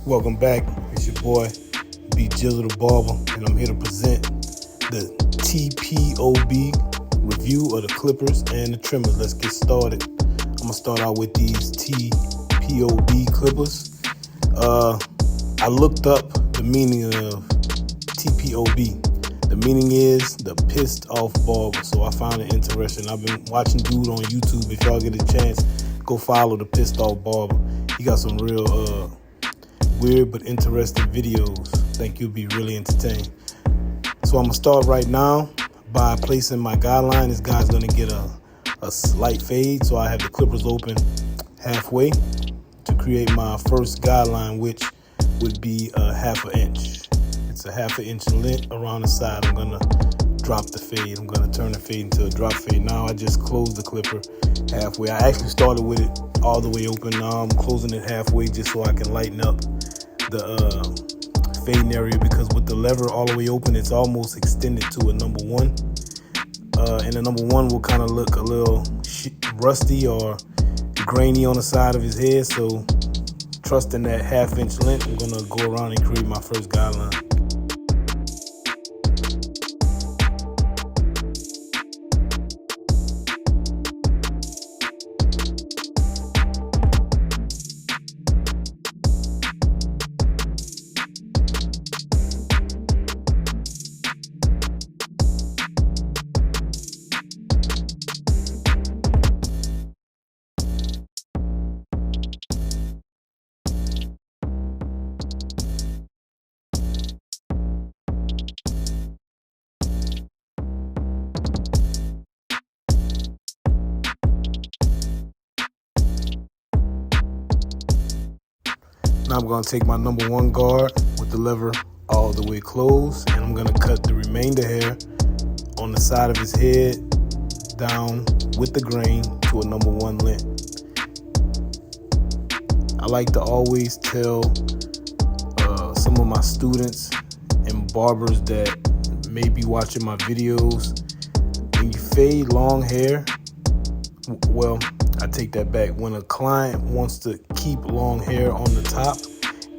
Welcome back. It's your boy, B Jizzle the Barber, and I'm here to present the TPOB review of the clippers and the trimmers. Let's get started. I'm gonna start out with these TPOB clippers. I looked up the meaning of TPOB. The meaning is the pissed off barber, so I found it interesting. I've been watching dude on YouTube. If y'all get a chance, go follow the pissed off barber. He got some real weird but interesting videos. I think you'll be really entertained. So I'm gonna start right now by placing my guideline. This guy's gonna get a slight fade, so I have the clippers open halfway to create my first guideline, which would be a 1/2 inch. It's a 1/2 inch length around the side. I'm gonna drop the fade. I'm gonna turn the fade into a drop fade. Now I just closed the clipper halfway. I actually started with it all the way open. Now I'm closing it halfway just so I can lighten up the fading area, because with the lever all the way open, it's almost extended to a number one. And the number one will kind of look a little rusty or grainy on the side of his head. So trusting that 1/2 inch length, I'm gonna go around and create my first guideline. Now I'm gonna take my number one guard with the lever all the way closed, and I'm gonna cut the remainder hair on the side of his head down with the grain to a number one length. I like to always tell some of my students and barbers that may be watching my videos, when you fade long hair, well, I take that back. When a client wants to keep long hair on the top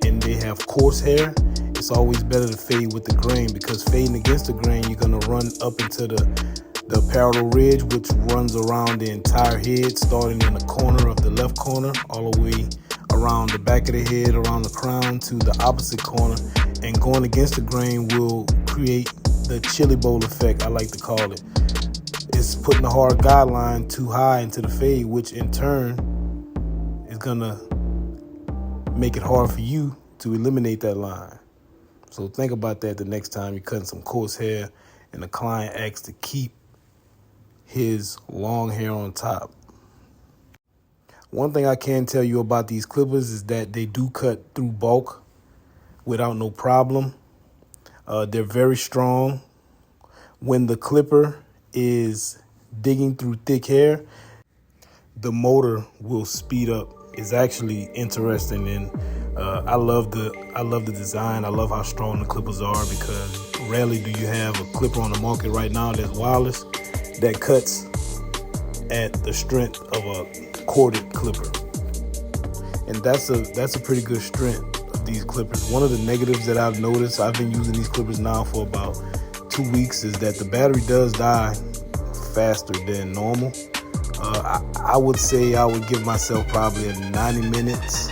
and they have coarse hair, it's always better to fade with the grain, because fading against the grain, you're gonna run up into the parietal ridge, which runs around the entire head, starting in the corner of the left corner, all the way around the back of the head, around the crown to the opposite corner. And going against the grain will create the chili bowl effect, I like to call it. It's putting a hard guideline too high into the fade, which in turn is gonna make it hard for you to eliminate that line. So think about that the next time you're cutting some coarse hair and the client asks to keep his long hair on top. One thing I can tell you about these clippers is that they do cut through bulk without no problem. They're very strong. When the clipper is digging through thick hair, the motor will speed up. It's actually interesting, and I love the design. I love how strong the clippers are, because rarely do you have a clipper on the market right now that's wireless that cuts at the strength of a corded clipper. And that's a pretty good strength of these clippers. One of the negatives that I've noticed, I've been using these clippers now for about 2 weeks, is that the battery does die faster than normal. I would say I would give myself probably a 90 minutes.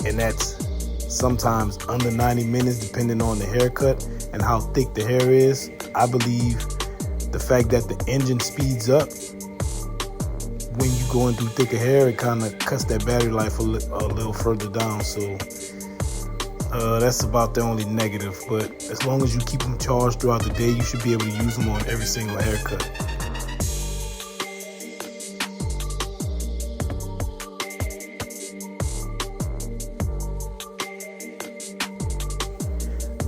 And that's sometimes under 90 minutes depending on the haircut and how thick the hair is. I believe the fact that the engine speeds up when you going through thicker hair, it kind of cuts that battery life a little further down. So that's about the only negative, but as long as you keep them charged throughout the day, you should be able to use them on every single haircut.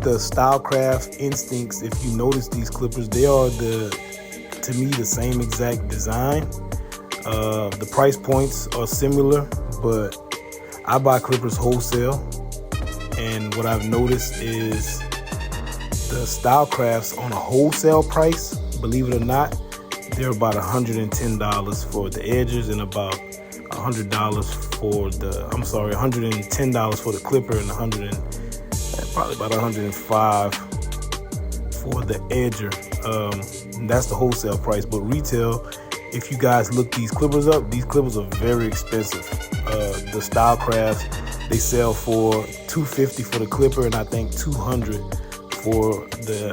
The Stylecraft Instincts, if you notice these clippers, they are to me the same exact design. The price points are similar, but I buy clippers wholesale, and what I've noticed is the Stylecrafts on a wholesale price, believe it or not, they're about $110 for the edges and about $100 for the, I'm sorry, $110 for the clipper and probably about 105 for the edger. That's the wholesale price, but retail, if you guys look these clippers up, these clippers are very expensive. The Stylecraft, they sell for $250 for the clipper, and I think $200 for the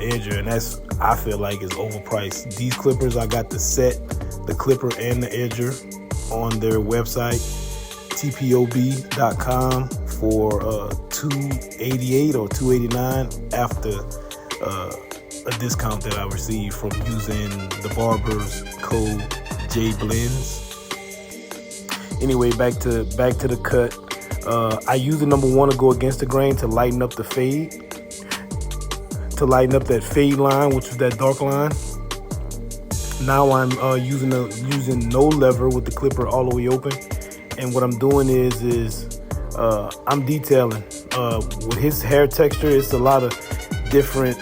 edger, and that's, I feel like, is overpriced. These clippers, I got the set, the clipper and the edger on their website, TPOB.com, for $288 or $289 after a discount that I received from using the Barber's code JBlends. Anyway, back to the cut. I use the number 1 to go against the grain to lighten up the fade, to lighten up that fade line, which is that dark line. Now I'm using no lever with the clipper all the way open, and what I'm doing is I'm detailing. With his hair texture, it's a lot of different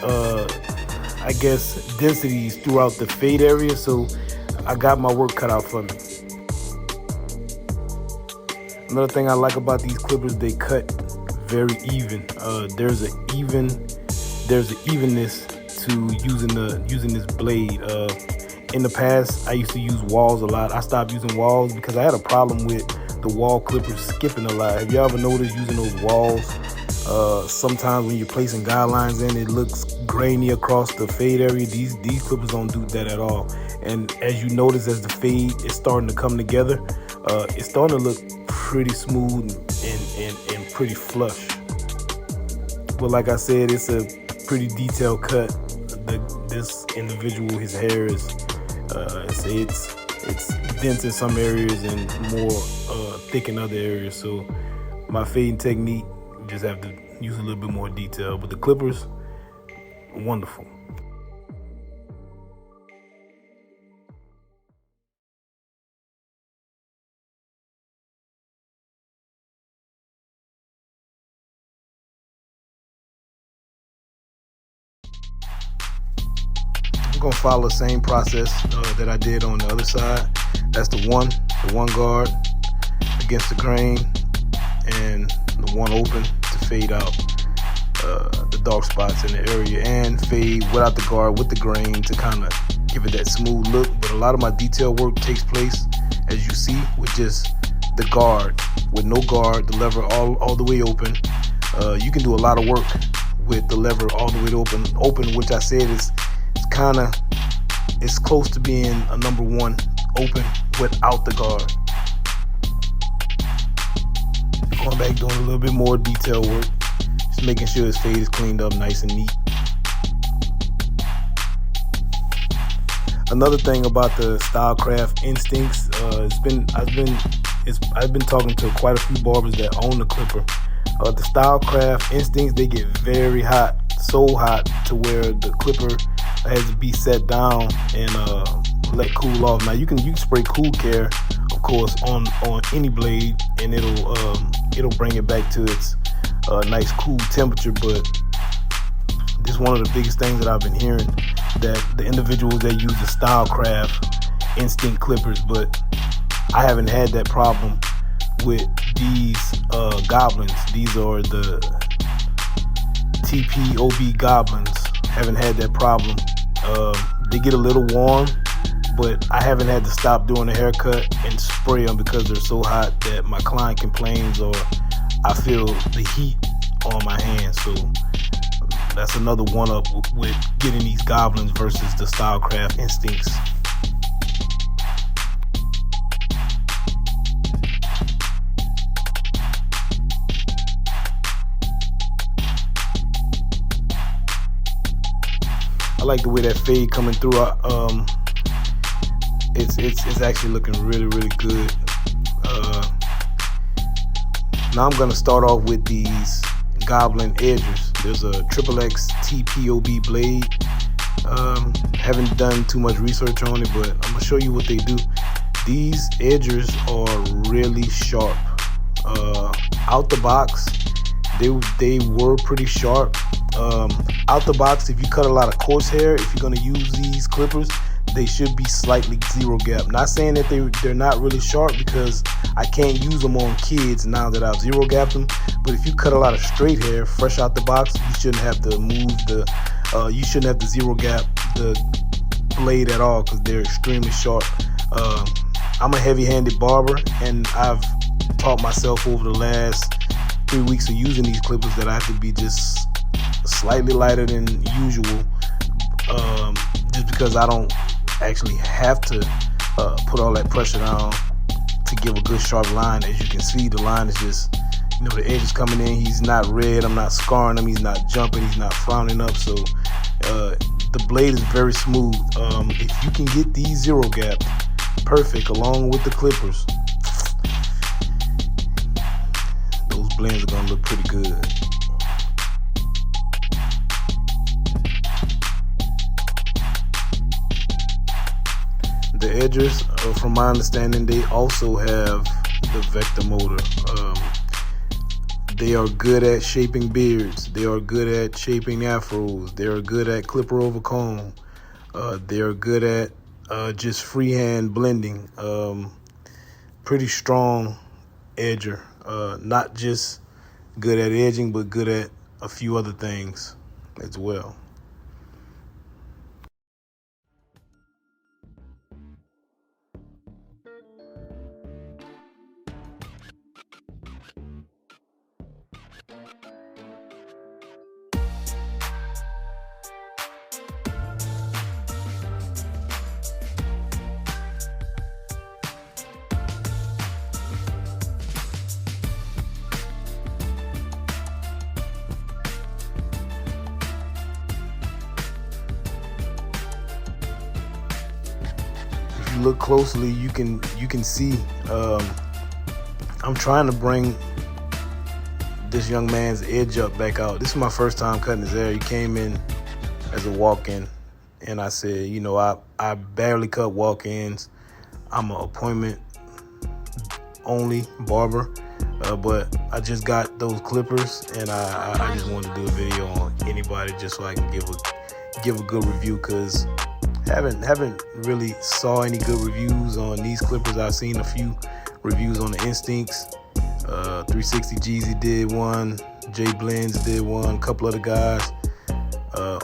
I guess densities throughout the fade area, so I got my work cut out for me. Another thing I like about these clippers, they cut very even. There's an evenness to using this blade. In the past, I used to use walls a lot. I stopped using walls because I had a problem with the wall clippers skipping a lot. Have you ever noticed using those walls? Sometimes when you're placing guidelines in, it looks grainy across the fade area. These clippers don't do that at all. And as you notice, as the fade is starting to come together, it's starting to look pretty smooth and pretty flush. But like I said, it's a pretty detailed cut. This individual, his hair is it's dense in some areas and more thick in other areas. So my fading technique, you just have to use a little bit more detail. But the clippers, wonderful. I'm gonna follow the same process that I did on the other side. That's the one guard against the grain, and the one open to fade out the dark spots in the area, and fade without the guard with the grain to kind of give it that smooth look. But a lot of my detail work takes place, as you see, with just the guard, with no guard, the lever all the way open. You can do a lot of work with the lever all the way open, which I said is it's close to being a number 1 open without the guard. Going back, doing a little bit more detail work, just making sure his fade is cleaned up nice and neat. Another thing about the Stylecraft Instincts, I've been talking to quite a few barbers that own the clipper. The Stylecraft Instincts, they get very hot, so hot to where the clipper has to be set down and let cool off. Now you can spray Cool Care, of course, on any blade, and it'll bring it back to its nice cool temperature. But this is one of the biggest things that I've been hearing, that the individuals that use the Stylecraft Instinct clippers, but I haven't had that problem with these Goblins. These are the TPOB Goblins. Haven't had that problem. They get a little warm, but I haven't had to stop doing a haircut and spray them because they're so hot that my client complains or I feel the heat on my hands. So that's another one up with getting these Goblins versus the Stylecraft Instincts. I like the way that fade coming through. It's actually looking really, really good. Now I'm gonna start off with these Goblin edgers. There's a XXX TPOB blade. Haven't done too much research on it, but I'm gonna show you what they do. These edgers are really sharp. Out the box, they were pretty sharp. Out the box, if you cut a lot of coarse hair, if you're gonna use these clippers, they should be slightly zero gap. Not saying that they're not really sharp, because I can't use them on kids now that I've zero gapped them. But if you cut a lot of straight hair fresh out the box, you shouldn't have to move you shouldn't have to zero gap the blade at all, because they're extremely sharp. I'm a heavy-handed barber, and I've taught myself over the last 3 weeks of using these clippers that I have to be just slightly lighter than usual, just because I don't actually have to put all that pressure down to give a good sharp line. As you can see, the line is just, the edge is coming in. He's not red, I'm not scarring him, he's not jumping, he's not frowning up. So the blade is very smooth. If you can get these zero gapped perfect along with the clippers, those blends are gonna look pretty good. The edgers, from my understanding, they also have the vector motor. They are good at shaping beards. They are good at shaping afros. They are good at clipper over comb. They are good at just freehand blending. Pretty strong edger. Not just good at edging, but good at a few other things as well. Look closely, you can see I'm trying to bring this young man's edge up back out. This is my first time cutting his hair. He came in as a walk-in, and I said, I barely cut walk-ins. I'm an appointment only barber, but I just got those clippers, and I just wanted to do a video on anybody just so I can give a good review, because haven't really saw any good reviews on these clippers. I've seen a few reviews on the Instincts. 360 Jeezy did one, Jay Blends did one, a couple other guys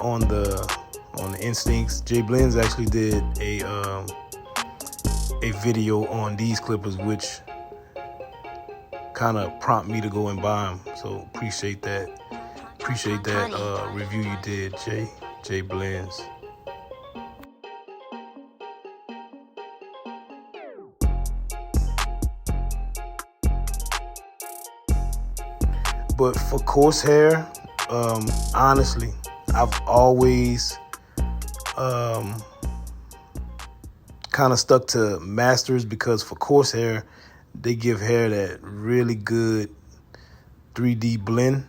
on the Instincts. Jay Blends actually did a video on these clippers, which kind of prompted me to go and buy them. So appreciate that review you did, Jay Blends. But for coarse hair, honestly, I've always kind of stuck to Masters, because for coarse hair, they give hair that really good 3D blend.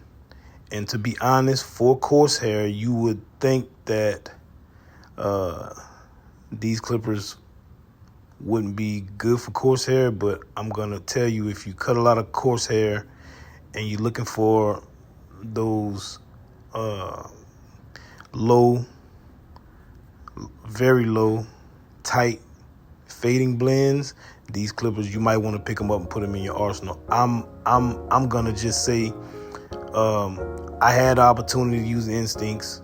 And to be honest, for coarse hair, you would think that these clippers wouldn't be good for coarse hair, but I'm gonna tell you, if you cut a lot of coarse hair and you're looking for those very low, tight, fading blends, these clippers, you might want to pick them up and put them in your arsenal. I'm gonna just say, I had the opportunity to use Instincts.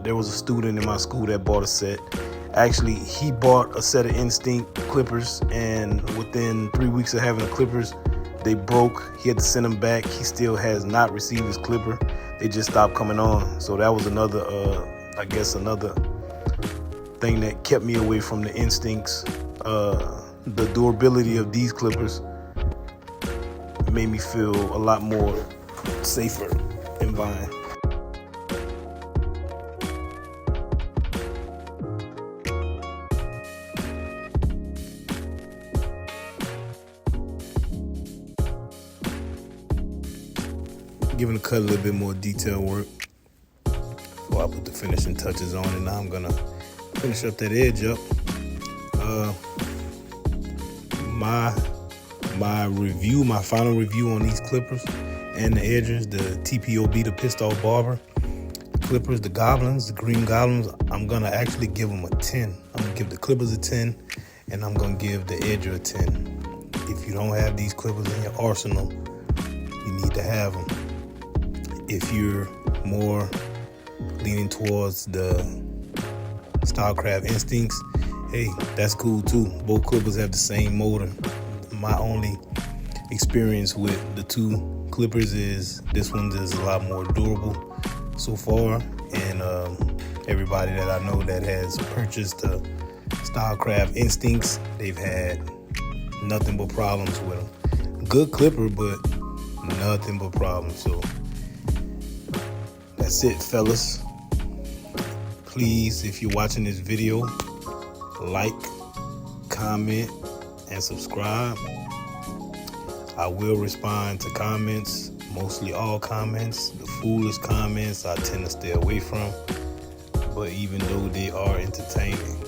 There was a student in my school that bought a set. Actually, he bought a set of Instinct clippers, and within 3 weeks of having the clippers, they broke. He had to send them back. He still has not received his clipper. They just stopped coming on. So that was another, another thing that kept me away from the Instincts. The durability of these clippers made me feel a lot more safer in buying. Giving the cut a little bit more detail work before I put the finishing touches on it. Now I'm gonna finish up that edge up. My final review on these clippers and the edgers, the TPOB, the Pissed Off Barber. Clippers, the Goblins, the Green Goblins, I'm going to actually give them a 10. I'm going to give the Clippers a 10, and I'm going to give the Edger a 10. If you don't have these Clippers in your arsenal, you need to have them. If you're more leaning towards the StarCraft Instincts, hey, that's cool too. Both Clippers have the same motor. My only experience with the two Clippers is this one is a lot more durable so far, and everybody that I know that has purchased the StarCraft Instincts, they've had nothing but problems with them. Good Clipper, but nothing but problems. So that's it, fellas. Please, if you're watching this video, like, comment, and subscribe. I will respond to comments, mostly all comments. The foolish comments I tend to stay away from, but even though they are entertaining.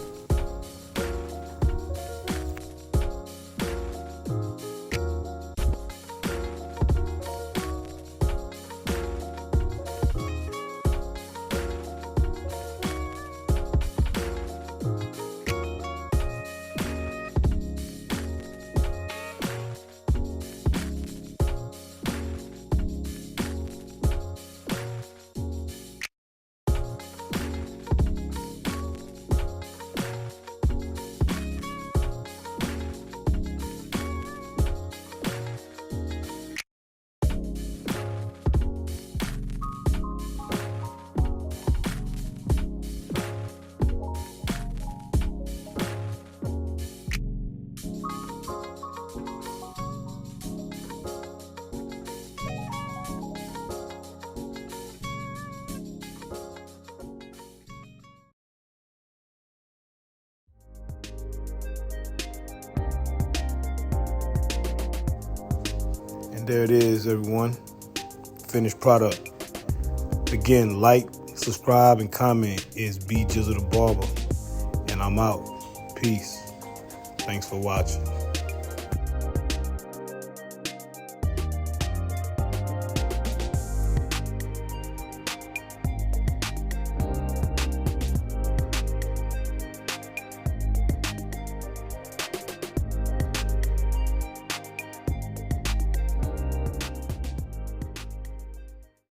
There it is, everyone. Finished product. Again, like, subscribe, and comment. Is B Jizzle the Barber. And I'm out. Peace. Thanks for watching.